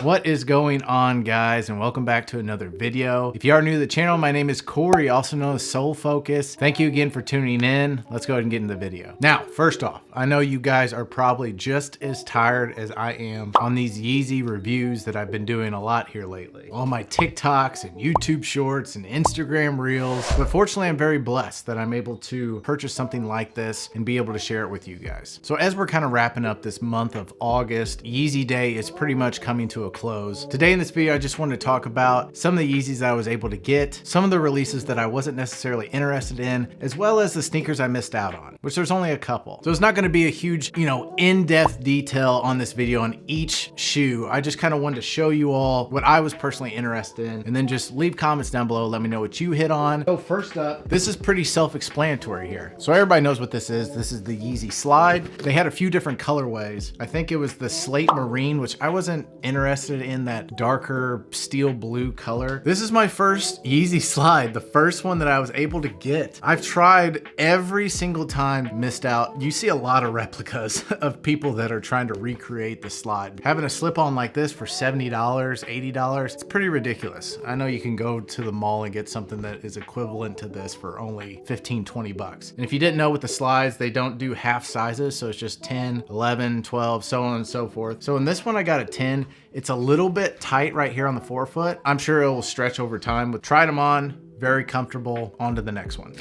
What is going on, guys, and welcome back to another video. If you are new to the channel, my name is Corey, also known as Soul Focus. Thank you again for tuning in. Let's go ahead and get into the video. Now, first off, I know you guys are probably just as tired as I am on these Yeezy reviews that I've been doing a lot here lately. All my TikToks and YouTube shorts and Instagram reels. But fortunately, I'm very blessed that I'm able to purchase something like this and be able to share it with you guys. So as we're kind of wrapping up this month of August, Yeezy Day is pretty much coming to a close. Today in this video, I just wanted to talk about some of the Yeezys that I was able to get, some of the releases that I wasn't necessarily interested in, as well as the sneakers I missed out on, which there's only a couple. So it's not gonna be a huge, in-depth detail on this video on each shoe. I just kind of wanted to show you all what I was personally interested in, and then just leave comments down below, let me know what you hit on. So first up, this is pretty self-explanatory here. So everybody knows what this is. This is the Yeezy Slide. They had a few different colorways. I think it was the slate marine, which I wasn't interested in that darker steel blue color. This is my first Yeezy Slide, the first one that I was able to get. I've tried every single time, missed out. You see a lot of replicas of people that are trying to recreate the slide. Having a slip-on like this for $70, $80, it's pretty ridiculous. I know you can go to the mall and get something that is equivalent to this for only 15, 20 bucks. And if you didn't know, with the slides, they don't do half sizes, so it's just 10, 11, 12, so on and so forth. So in this one, I got a 10. It's a little bit tight right here on the forefoot. I'm sure it will stretch over time, but tried them on, very comfortable. On to the next one.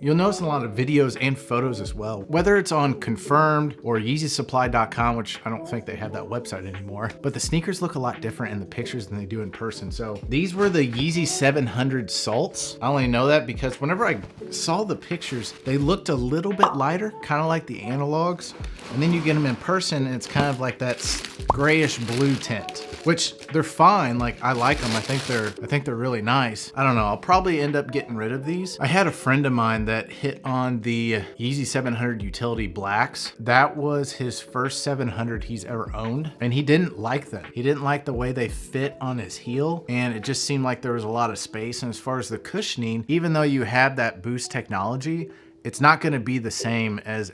You'll notice a lot of videos and photos as well, whether it's on Confirmed or YeezySupply.com, which I don't think they have that website anymore, but the sneakers look a lot different in the pictures than they do in person. So these were the Yeezy 700 Salts. I only know that because whenever I saw the pictures, they looked a little bit lighter, kind of like the analogs. And then you get them in person and it's kind of like that grayish blue tint, which they're fine. Like, I like them. I think they're really nice. I don't know. I'll probably end up getting rid of these. I had a friend of mine that hit on the Yeezy 700 Utility Blacks. That was his first 700 he's ever owned, and he didn't like them. He didn't like the way they fit on his heel, and it just seemed like there was a lot of space. And as far as the cushioning, even though you have that boost technology, it's not going to be the same as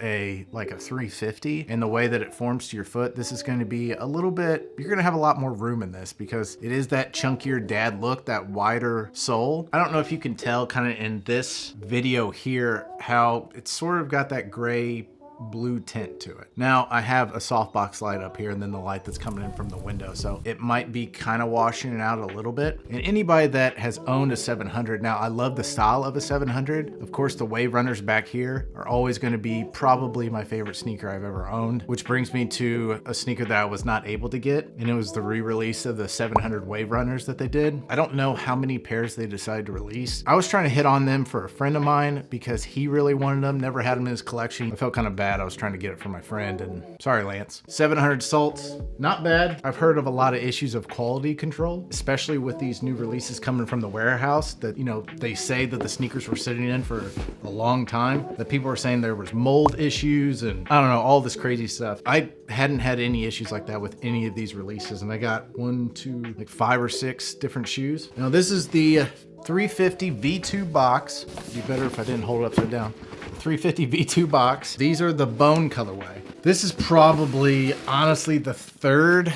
like a 350 and the way that it forms to your foot. This is going to be a little bit, you're going to have a lot more room in this because it is that chunkier dad look, that wider sole. I don't know if you can tell kind of in this video here how it's sort of got that gray blue tint to it. Now I have a softbox light up here and then the light that's coming in from the window, so it might be kind of washing it out a little bit. And anybody that has owned a 700, now I love the style of a 700. Of course, the Wave Runners back here are always going to be probably my favorite sneaker I've ever owned, which brings me to a sneaker that I was not able to get, and it was the re-release of the 700 Wave Runners that they did. I don't know how many pairs they decided to release. I was trying to hit on them for a friend of mine because he really wanted them, never had them in his collection. I felt kind of bad. I was trying to get it for my friend, and sorry, Lance. 700 Salts, not bad. I've heard of a lot of issues of quality control, especially with these new releases coming from the warehouse that, they say that the sneakers were sitting in for a long time, that people were saying there was mold issues and I don't know, all this crazy stuff. I hadn't had any issues like that with any of these releases, and I got 5 or 6 different shoes. Now this is the 350 V2 box. It'd be better if I didn't hold it upside down. 350 V2 box. These are the bone colorway. This is probably, honestly, the third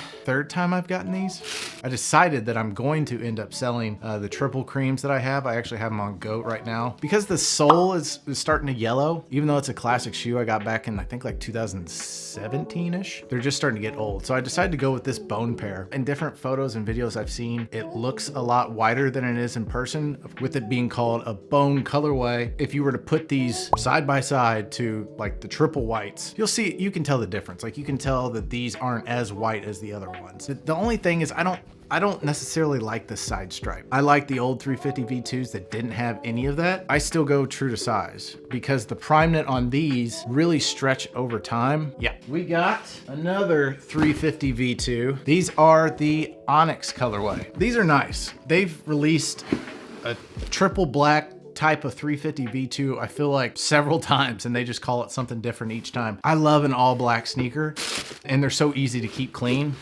time I've gotten these. I decided that I'm going to end up selling the triple creams that I have. I actually have them on GOAT right now. Because the sole is starting to yellow, even though it's a classic shoe I got back in, I think, like 2017-ish. They're just starting to get old. So I decided to go with this bone pair. In different photos and videos I've seen, it looks a lot wider than it is in person, with it being called a bone colorway. If you were to put these side by side to like the triple whites, you'll see, you can tell the difference. Like, you can tell that these aren't as white as the other ones. The only thing is I don't necessarily like the side stripe. I like the old 350 V2s that didn't have any of that. I still go true to size because the prime knit on these really stretch over time. Yeah, we got another 350 V2. These are the Onyx colorway. These are nice. They've released a triple black type of 350 V2, I feel like, several times, and they just call it something different each time. I love an all black sneaker, and they're so easy to keep clean.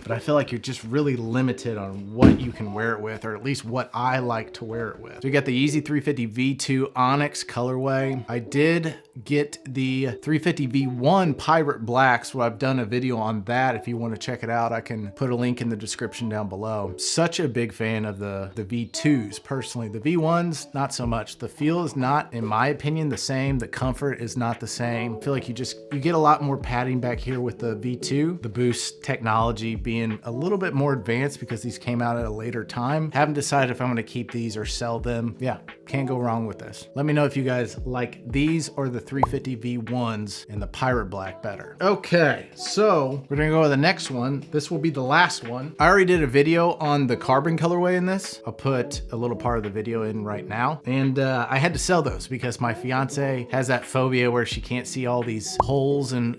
but I feel like you're just really limited on what you can wear it with, or at least what I like to wear it with. So you got the Yeezy 350 V2 Onyx colorway. I did get the 350 V1 Pirate Black, so I've done a video on that. If you want to check it out, I can put a link in the description down below. Such a big fan of the V2s personally. The V1s, not so much. The feel is not, in my opinion, the same. The comfort is not the same. I feel like you get a lot more padding back here with the V2. The boost technology being a little bit more advanced because these came out at a later time. Haven't decided if I'm gonna keep these or sell them. Yeah, can't go wrong with this. Let me know if you guys like these or the 350 V1s and the Pirate Black better. Okay, so we're gonna go with the next one. This will be the last one. I already did a video on the carbon colorway in this. I'll put a little part of the video in right now. And I had to sell those because my fiance has that phobia where she can't see all these holes and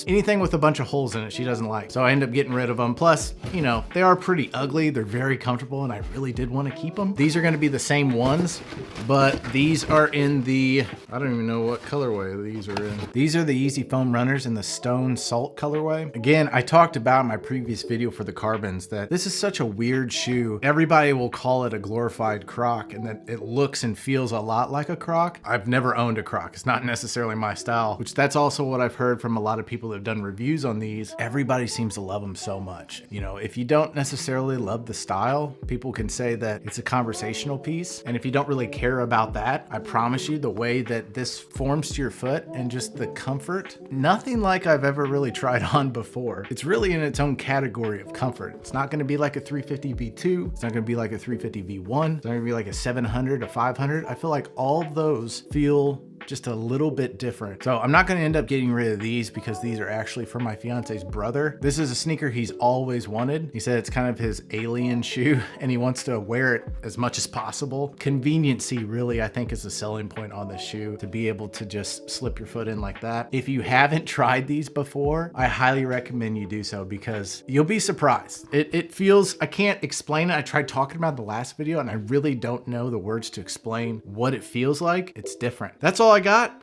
anything with a bunch of holes in it she doesn't like. So I end up getting rid of them. Plus, you know, they are pretty ugly. They're very comfortable and I really did want to keep them. These are gonna be the same ones, but these are in the, I don't even know what colorway these are in. These are the Yeezy Foam Runners in the Stone Salt colorway. Again, I talked about in my previous video for the carbons that this is such a weird shoe. Everybody will call it a glorified Croc and that it looks and feels a lot like a Croc. I've never owned a Croc. It's not necessarily my style, which that's also what I've heard from a lot of people that have done reviews on these. Everybody seems to love them so much. You know, if you don't necessarily love the style, people can say that it's a conversational piece. And if you don't really care about that, I promise you the way that this forms to your foot and just the comfort, nothing like I've ever really tried on before. It's really in its own category of comfort. It's not gonna be like a 350 V2. It's not gonna be like a 350 V1. It's not gonna be like a 700, a 500. I feel like all of those feel just a little bit different. So I'm not gonna end up getting rid of these because these are actually for my fiance's brother. This is a sneaker he's always wanted. He said it's kind of his alien shoe and he wants to wear it as much as possible. Conveniency really, I think, is the selling point on this shoe, to be able to just slip your foot in like that. If you haven't tried these before, I highly recommend you do so because you'll be surprised. It feels, I can't explain it. I tried talking about the last video and I really don't know the words to explain what it feels like. It's different. That's all I got.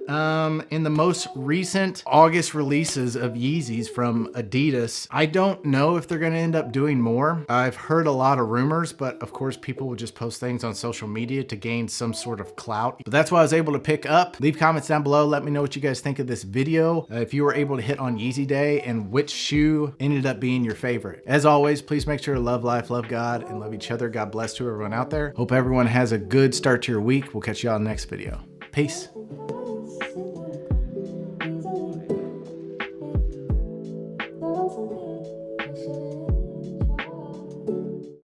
In the most recent August releases of Yeezys from Adidas, I don't know if they're gonna end up doing more. I've heard a lot of rumors, but of course people will just post things on social media to gain some sort of clout. But that's what I was able to pick up. Leave comments down below. Let me know what you guys think of this video. If you were able to hit on Yeezy Day and which shoe ended up being your favorite. As always, please make sure to love life, love God, and love each other. God bless to everyone out there. Hope everyone has a good start to your week. We'll catch you all in the next video. Peace.